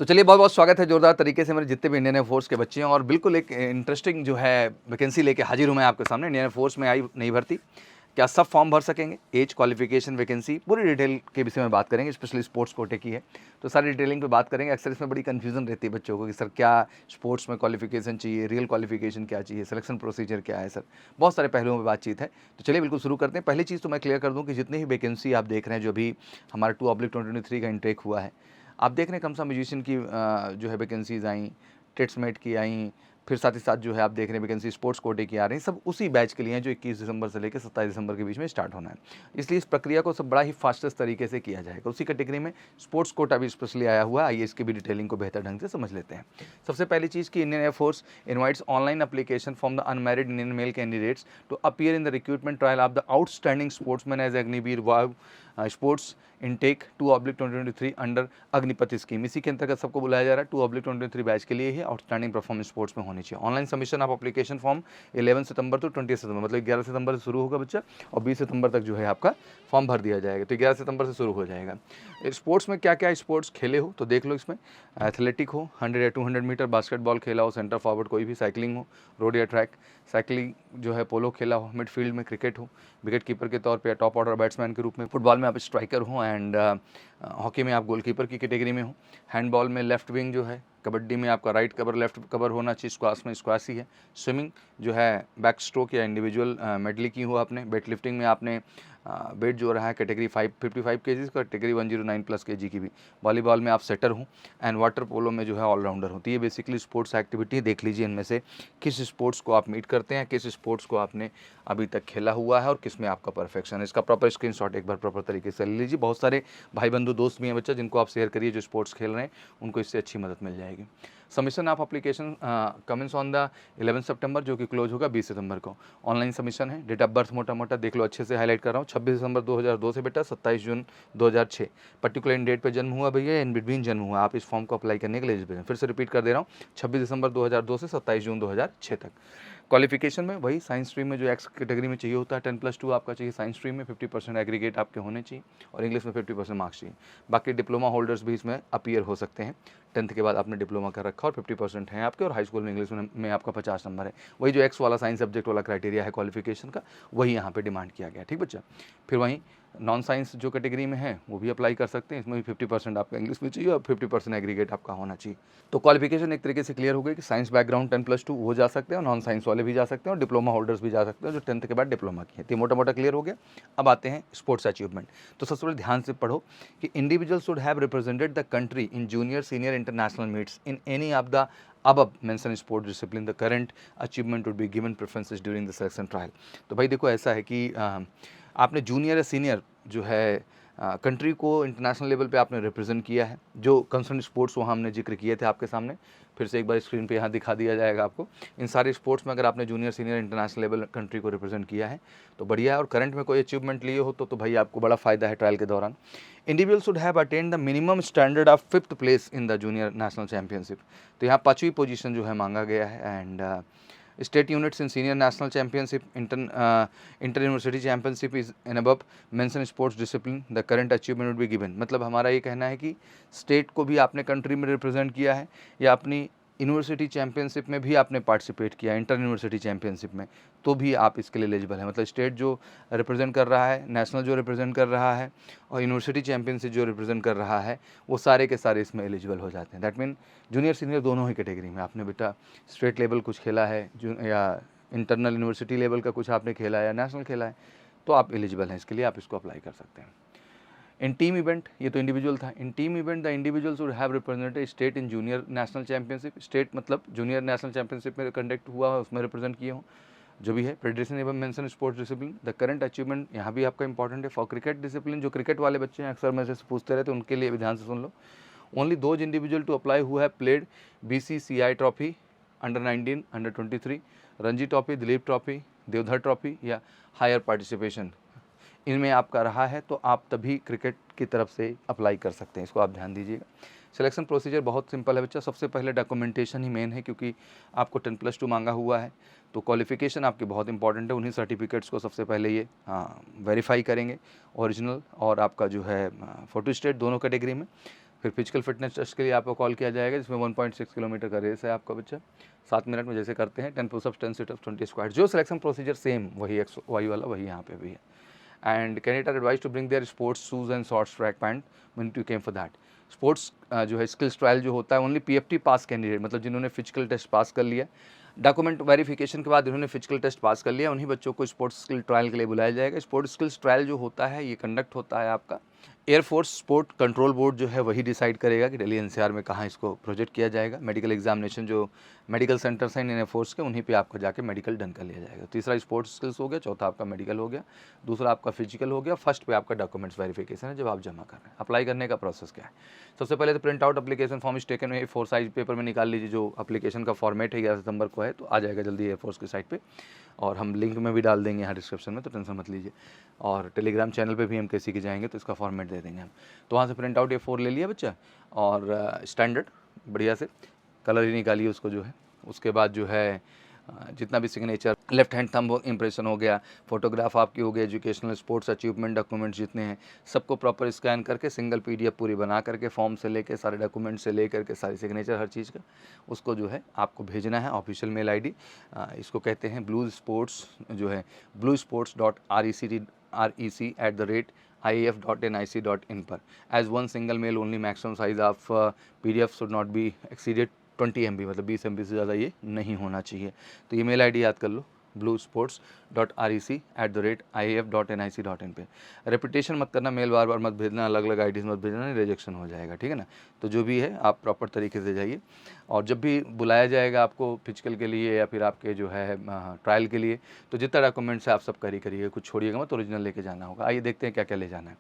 तो चलिए बहुत-बहुत स्वागत है जोरदार तरीके से मेरे जितने भी इंडियन एयर फोर्स के बच्चे हैं और बिल्कुल एक इंटरेस्टिंग जो है वैकेंसी लेके हाजिर हूँ मैं आपके सामने। इंडियन एयर फोर्स में आई नई भर्ती, क्या सब फॉर्म भर सकेंगे? एज, क्वालिफिकेशन, वैकेंसी पूरी डिटेल के विषय में बात करेंगे, स्पेशली स्पोर्ट्स कोटे की है। तो सारी डिटेलिंग पे बात करेंगे। अक्सर इसमें बड़ी कन्फ्यूजन रहती है बच्चों को कि सर क्या स्पोर्ट्स में क्वालिफिकेशन चाहिए, रियल क्वालिफिकेशन क्या चाहिए, सिलेक्शन प्रोसीजर क्या है सर? बहुत सारे पहलुओं पे बातचीत है। तो चलिए बिल्कुल शुरू करते हैं। पहली चीज़ तो मैं क्लियर कर दूँ कि जितनी ही वैकेंसी आप देख रहे हैं, जो अभी हमारा 2/2023 का इंटेक हुआ है, आप देख रहे हैं कम से कम म्यूजिशियन की जो है वैकेंसीज़ आई, टेट्समेट की आई, फिर साथ ही साथ जो है आप देख रहे हैं वैकेंसी स्पोर्ट्स कोटे की आ रही हैं। सब उसी बैच के लिए हैं जो 21 दिसंबर से लेकर 27 दिसंबर के बीच में स्टार्ट होना है। इसलिए इस प्रक्रिया को सब बड़ा ही फास्टेस्ट तरीके से किया जाएगा। उसी कैटेगरी में स्पोर्ट्स कोटा भी स्पेशली आया हुआ है। आइए इसकी भी डिटेलिंग को बेहतर ढंग से समझ लेते हैं। सबसे पहली चीज़ कि Indian air force invites online application from the unmarried Indian male candidates to appear in the recruitment trial of the outstanding sportsman as Agniveer Vayu sports intake 2/2023 under Agnipath scheme. इसी के अंतर्गत सबको बुलाया जा रहा है। 2/2023 बैच के लिए ही आउटस्टैंडिंग परफॉर्मेंस स्पोर्ट्स में होनी चाहिए। Online submission of application form 11 सितंबर टू 20 सितंबर, मतलब 11 सितंबर से शुरू होगा बच्चा और 20 सितंबर तक जो है आपका फॉर्म भर दिया जाएगा। तो 11 सितंबर से शुरू हो जाएगा। स्पोर्ट्स में क्या क्या स्पोर्ट्स खेले हो तो देख लो। इसमें एथलेटिक हो, 100 या 200 मीटर, बास्केटबॉल खेला हो, सेंटर फॉरवर्ड कोई भी, साइकिलिंग हो, रोड या ट्रैक, साइकिलिंग जो है पोलो खेला हो, मिडफील्ड में क्रिकेट हो, विकेट कीपर के तौर पे या टॉप ऑर्डर बैट्समैन के रूप में, फुटबॉल में आप स्ट्राइकर हो एंड हॉकी में आप गोलकीपर की कैटेगरी में हो, हैंडबॉल में लेफ्ट विंग जो है, कबड्डी में आपका राइट कवर लेफ्ट कवर होना चाहिए, स्क्वाश में स्क्वाश ही है, स्विमिंग जो है बैक स्ट्रोक या इंडिविजुअल मेडली की हो आपने, वेट लिफ्टिंग में आपने वेट जो रहा है कैटेगरी 55 केजीज का, कैटेगरी 109 प्लस केजी की भी, वॉलीबॉल में आप सेटर हो एंड वाटर पोलो में जो है ऑलराउंडर हो। तो ये बेसिकली स्पोर्ट्स एक्टिविटी देख लीजिए इनमें से किस स्पोर्ट्स को आप मीट करते हैं, किस स्पोर्ट्स को आपने अभी तक खेला हुआ है और किस में आपका परफेक्शन है। इसका प्रॉपर स्क्रीनशॉट एक बार प्रॉपर तरीके से ले लीजिए। बहुत सारे भाई बंधु दोस्त भी हैं बच्चा जिनको आप शेयर करिए जो स्पोर्ट्स खेल रहे हैं, उनको इससे अच्छी मदद मिल जाएगी। Submission of application commence on the 11 सितंबर जो कि क्लोज होगा 20 सितंबर को। ऑनलाइन सबमिशन है। डेट ऑफ बर्थ मोटा मोटा देख लो, अच्छे से हाईलाइट कर रहा हूँ। 26 दिसंबर 2002 से बेटा 27 जून 2006। पर्टिकुलर इन डेट पे जन्म हुआ भैया, इन बिटवीन जन्म हुआ, आप इस फॉर्म को अप्लाई करने के लिए एलिजिबल हैं। फिर से रिपीट कर दे रहा हूँ, 26 दिसंबर 2002 से 27 जून 2006 तक। क्वालिफिकेशन में वही साइंस स्ट्रीम में जो एक्स कैटेगरी में चाहिए होता है 10+2 आपका चाहिए साइंस स्ट्रीम में, 50% एग्रीगेट आपके होने चाहिए और इंग्लिश में 50% मार्क्स चाहिए। बाकी डिप्लोमा होल्डर्स भी इसमें अपीयर हो सकते हैं। 10th के बाद आपने डिप्लोमा कर रखा और 50% हैं आपके, और हाई स्कूल में इंग्लिश में आपका 50 नंबर है। वही जो एक्स वाला साइंस सब्जेक्ट वाला क्राइटेरिया है क्वालिफिकेशन का, वही यहाँ पे डिमांड किया गया। ठीक बच्चा। फिर वहीं नॉन साइंस जो कैटेगरी में है वो भी अप्लाई कर सकते हैं। इसमें भी 50% आपका इंग्लिश में चाहिए और 50% एग्रीगेट आपका होना चाहिए। तो क्वालिफिकेशन एक तरीके से क्लियर हो गई कि साइंस बैकग्राउंड 10+2 वो जा सकते हैं और नॉन साइंस वाले भी जा सकते हैं और डिप्लोमा होल्डर्स भी जा सकते हैं जो 10th के बाद डिप्लोमा की है। तो मोटा मोटा क्लियर हो गया। अब आते हैं स्पोर्ट्स अचीवमेंट। तो सबसे पहले ध्यान से पढ़ो कि individual should have represented the country in junior senior international meets in any of the above mentioned sport discipline. The current achievement would be given preferences during the selection trial. तो भाई देखो ऐसा है कि आपने जूनियर या senior जो है कंट्री को इंटरनेशनल लेवल पे आपने रिप्रेजेंट किया है। जो कंसर्न स्पोर्ट्स वहाँ हमने जिक्र किए थे आपके सामने, फिर से एक बार स्क्रीन पे यहाँ दिखा दिया जाएगा आपको। इन सारे स्पोर्ट्स में अगर आपने junior senior international level country को रिप्रेजेंट किया है तो बढ़िया है, और करंट में कोई अचीवमेंट लिए हो तो भाई आपको बड़ा फ़ायदा है ट्रायल के दौरान। Individual should have attend the minimum standard of 5th place in the junior national championship. तो यहाँ 5वीं पोजीशन जो है मांगा गया है। And state units in senior national championship, inter university championship is an above mention sports discipline the current achievement would be given. मतलब हमारा ये कहना है कि स्टेट को भी आपने कंट्री में रिप्रेजेंट किया है या अपनी यूनिवर्सिटी चैंपियनशिप में भी आपने पार्टिसिपेट किया, इंटर यूनिवर्सिटी चैंपियनशिप में, तो भी आप इसके लिए एलिजिबल हैं। मतलब स्टेट जो रिप्रेजेंट कर रहा है, नेशनल जो रिप्रेजेंट कर रहा है और यूनिवर्सिटी चैंपियनशिप जो रिप्रेजेंट कर रहा है, वो सारे के सारे इसमें एलिजिबल हो जाते हैं। दैट मीन जूनियर सीनियर दोनों ही कैटेगरी में आपने बेटा स्टेट लेवल कुछ खेला है या इंटरनल यूनिवर्सिटी लेवल का कुछ आपने खेला है या नेशनल खेला है तो आप एलिजिबल हैं इसके लिए, आप इसको अप्लाई कर सकते हैं। इन टीम इवेंट, ये तो इंडिविजुअल था। In team event the individuals would have represented state in junior national championship. State मतलब जूनियर नेशनल चैंपियनशिप में कंडक्ट हुआ है उसमें रिप्रेजेंट किए हों जो भी है। फेडरेशन एवं mention sports discipline the current achievement, यहाँ भी आपका इंपॉर्टेंट है। फॉर क्रिकेट डिसिप्लिन, जो क्रिकेट वाले बच्चे हैं अक्सर मेरे से पूछते रहते हैं उनके लिए भी ध्यान से सुन लो। Only those individual to apply who have played BCCI trophy, under nineteen, अंडर-23, Ranji trophy, Duleep trophy, Deodhar trophy या हायर पार्टिसिपेशन, इनमें आपका रहा है तो आप तभी क्रिकेट की तरफ से अप्लाई कर सकते हैं। इसको आप ध्यान दीजिएगा। सिलेक्शन प्रोसीजर बहुत सिंपल है बच्चा। सबसे पहले डॉक्यूमेंटेशन ही मेन है क्योंकि आपको 10+2 मांगा हुआ है, तो क्वालिफिकेशन आपकी बहुत इंपॉर्टेंट है। उन्हीं सर्टिफिकेट्स को सबसे पहले ये वेरीफाई करेंगे, ओरिजिनल और आपका जो है फोटो स्टेट दोनों कैटेगरी में। फिर फिजिकल फिटनेस टेस्ट के लिए आपको कॉल किया जाएगा, जिसमें 1.6 किलोमीटर का रेस है आपका बच्चा 7 मिनट में जैसे करते हैं, 10 पुशअप्स 10 सिटअप्स 20 स्क्वाट, जो सिलेक्शन प्रोसीजर सेम वही वाला वही यहाँ पे भी है। And candidate are advise to bring their sports shoes and shorts track pant when you came for that. Sports जो है स्किल्स ट्रायल जो होता है ओनली पीएफटी पास कैंडिडेट, मतलब जिन्होंने फिजिकल टेस्ट पास कर लिया, डॉक्यूमेंट वेरिफिकेशन के बाद इन्होंने फिजिकल टेस्ट पास कर लिया, उन्हीं बच्चों को स्पोर्ट्स स्किल ट्रायल के लिए बुलाया जाएगा। स्पोर्ट्स स्किल्स ट्रायल जो होता है ये कंडक्ट होता है आपका एयरफोर्स स्पोर्ट कंट्रोल बोर्ड जो है वही डिसाइड करेगा कि दिल्ली एनसीआर में कहाँ इसको प्रोजेक्ट किया जाएगा। मेडिकल एग्जामिनेशन जो मेडिकल सेंटर्स हैं एयरफोर्स के, उन्हीं पे आपको जाके मेडिकल डन कर लिया जाएगा। तीसरा स्पोर्ट्स स्किल्स हो गया, चौथा आपका मेडिकल हो गया, दूसरा आपका फिजिकल हो गया, फर्स्ट पे आपका डॉक्यूमेंट्स वेरिफिकेशन है जब आप जमा कर रहे हैं। अप्लाई करने का प्रोसेस क्या है, सबसे पहले तो print out application form is taken A4 size paper में निकाल लीजिए, जो एप्लीकेशन का फॉर्मेट है 11 सितंबर को है, तो आ जाएगा जल्दी एयरफोर्स की साइट पे, और हम लिंक में भी डाल देंगे यहाँ डिस्क्रिप्शन में, तो टेंशन मत लीजिए। और टेलीग्राम चैनल पे भी हम किसी के जाएंगे तो इसका फॉर्मेट दे देंगे हम। तो वहाँ से प्रिंट आउट A4 ले लिया बच्चा, और स्टैंडर्ड बढ़िया से कलर ही निकालिए उसको जो है। उसके बाद जो है जितना भी signature, left hand thumb impression हो गया, फोटोग्राफ आपकी हो गई, एजुकेशनल स्पोर्ट्स अचीवमेंट डॉक्यूमेंट्स जितने हैं सबको प्रॉपर स्कैन करके सिंगल PDF पूरी बना करके, फॉर्म से लेके सारे डॉक्यूमेंट से लेकर के सारी सिग्नेचर हर चीज़ का, उसको जो है आपको भेजना है ऑफिशियल मेल ID। इसको कहते हैं ब्लू स्पोर्ट्स जो है bluesports.rec@iaf.nic.in पर, as one single mail only, maximum size of PDF should not be exceeded 20 MB, मतलब 20 MB से ज़्यादा ये नहीं होना चाहिए। तो ये मेल ID याद कर लो, bluesports.rec@iaf.nic.in पे। रेपिटेशन मत करना, मेल बार बार मत भेजना, अलग अलग IDs मत भेजना, नहीं रिजेक्शन हो जाएगा, ठीक है ना। तो जो भी है आप प्रॉपर तरीके से जाइए, और जब भी बुलाया जाएगा आपको फिजिकल के लिए या फिर आपके जो है ट्रायल के लिए, तो जितना डॉक्यूमेंट्स है आप सब कैरी करिए, कुछ छोड़िएगा मत, ओरिजिनल लेके जाना होगा। आइए देखते हैं क्या क्या ले जाना है।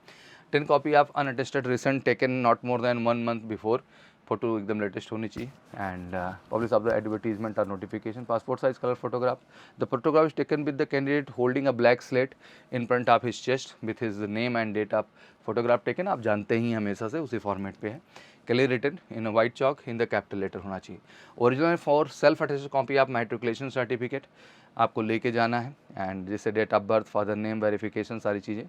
10 copy of unattested recent taken not more than 1 month before, photo एकदम लेटेस्ट होनी चाहिए, and publish of the advertisement or notification. Passport size colour photograph, the photograph is taken with the candidate holding a black slate in front of his chest with his name and date of photograph taken, आप जानते ही हमेशा से उसी format पे है। Clear written in white chalk in the capital letter होना चाहिए। Original for self attested copy of matriculation certificate आपको लेके जाना है, एंड जैसे date of birth, father name, verification, सारी चीज़ें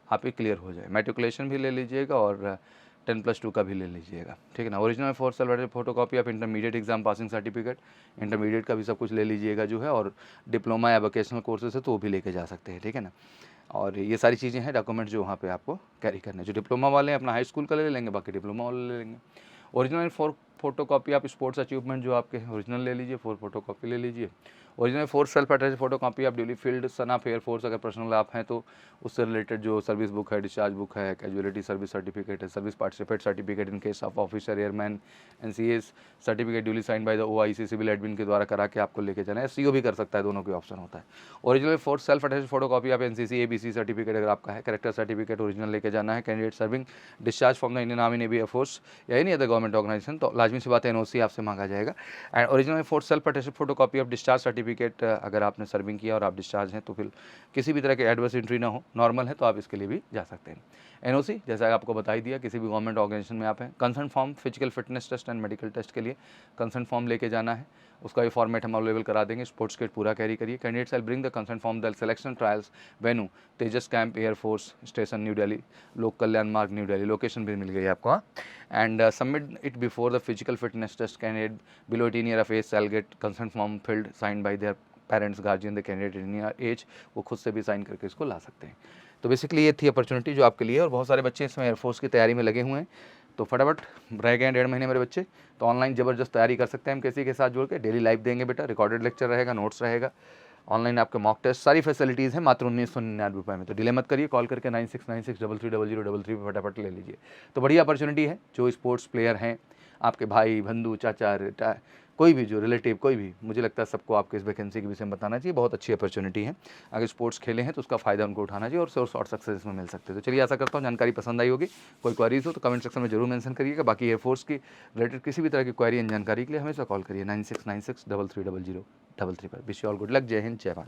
आपकी क्लियर हो जाए। मैट्रिकुलेशन भी ले लीजिएगा और 10+2 का भी ले लीजिएगा, ठीक है ना। Original for self photo copy of intermediate exam passing certificate, intermediate का भी सब कुछ ले लीजिएगा जो है, और डिप्लोमा या वोकेशनल कोर्सेज है तो वो भी लेके जा सकते हैं, ठीक है ना। और ये सारी चीज़ें हैं डॉक्यूमेंट जो वहाँ पे आपको कैरी करने हैं। जो डिप्लोमा वाले हैं अपना हाई स्कूल का ले लेंगे, बाकी डिप्लोमा वाले ले लेंगे। ओरिजिनल फॉर फोटो कॉपी आप स्पोर्ट्स अचीवमेंट जो आपके हैं ओरिजिनल ले लीजिए, 4 फोटो कॉपी ले लीजिए। Original 4 self attested photo copy आप duly filled son of air force, अगर पर्सनल आप हैं तो उससे रिलेटेड जो सर्विस बुक है, डिस्चार्ज बुक है, कैजुअलिटी सर्विस सर्टिफिकेट है, service participate certificate in case of officer airman, NCS certificate duly sign by the OIC civil admin के द्वारा करा के आपको लेके जाना है। CO भी कर सकता है, दोनों के ऑप्शन होता है। Original 4 self attested photo copy आप NCC ABC सर्टिफिकेट अगर आपका है, करेक्टर सर्टिफिकेट ओरिजिनल लेके जाना है। Candidate serving discharge from the Indian army, navy, air force या एनी अदर गवर्नमेंट ऑर्गेनाइजेशन, तो लाजमी सी बात है NOC आपसे मांगा जाएगा। And original 4 self attested photo copy of discharge certificate, अगर आपने सर्विंग किया और आप डिस्चार्ज हैं तो फिर किसी भी तरह के एडवर्स एंट्री ना हो, नॉर्मल है तो आप इसके लिए भी जा सकते हैं। NOC जैसा आपको बता ही दिया, किसी भी गवर्नमेंट ऑर्गेनाइजेशन में आप हैं। Concern form physical fitness test and medical test के लिए कंसर्न फॉर्म लेके जाना है, उसका भी फॉर्मेट हम अवेलेबल करा देंगे। स्पोर्ट्स किट पूरा कैरी करिए। Candidates will bring the concern form the selection trials venue Tejas camp air force station new Delhi, लोक कल्याण मार्ग न्यू दिल्ली, लोकेशन भी मिल गई आपको, and submit it before the physical fitness test. Candidate below 18 year of age shall get concern form filled signed by their parents guardian the candidate in age, वो खुद से भी साइन करके इसको ला सकते हैं। तो बेसिकली ये थी अपॉर्चुनिटी जो आपके लिए, और बहुत सारे बच्चे इसमें एयरफोर्स की तैयारी में लगे हुए हैं, तो फटाफट रह गए 1.5 महीने मेरे बच्चे, तो ऑनलाइन ज़बरदस्त तैयारी कर सकते हैं हम किसी के साथ जुड़ के। डेली लाइव देंगे बेटा, रिकॉर्डेड लेक्चर रहेगा, नोट्स रहेगा, ऑनलाइन आपके मॉक टेस्ट, सारी फैसिलिटीज़ हैं मात्र 1999 रुपये में। तो डिले मत करिए, कॉल करके 9696330033 पे फटाफट ले लीजिए। तो बड़ी अपॉर्चुनिटी है, जो स्पोर्ट्स प्लेयर हैं, आपके भाई बंधु चाचा कोई भी जो रिलेटिव कोई भी, मुझे लगता है सबको आपके इस वैकेंसी के विषय में बताना चाहिए। बहुत अच्छी अपॉर्चुनिटी है, अगर स्पोर्ट्स खेले हैं तो उसका फ़ायदा उनको उठाना चाहिए, और शॉर्ट सक्सेस में मिल सकते हैं। तो चलिए आशा करता हूँ जानकारी पसंद आई होगी। कोई क्वेरीज हो तो कमेंट सेक्शन में जरूर मेंशन करिएगा। बाकी एयरफोर्स की रिलेटेड किसी भी तरह की क्वेरी एंड जानकारी के लिए हमेशा कॉल करिए 9696330033 पर। Wish you all good luck. जय हिंद, जय भारत।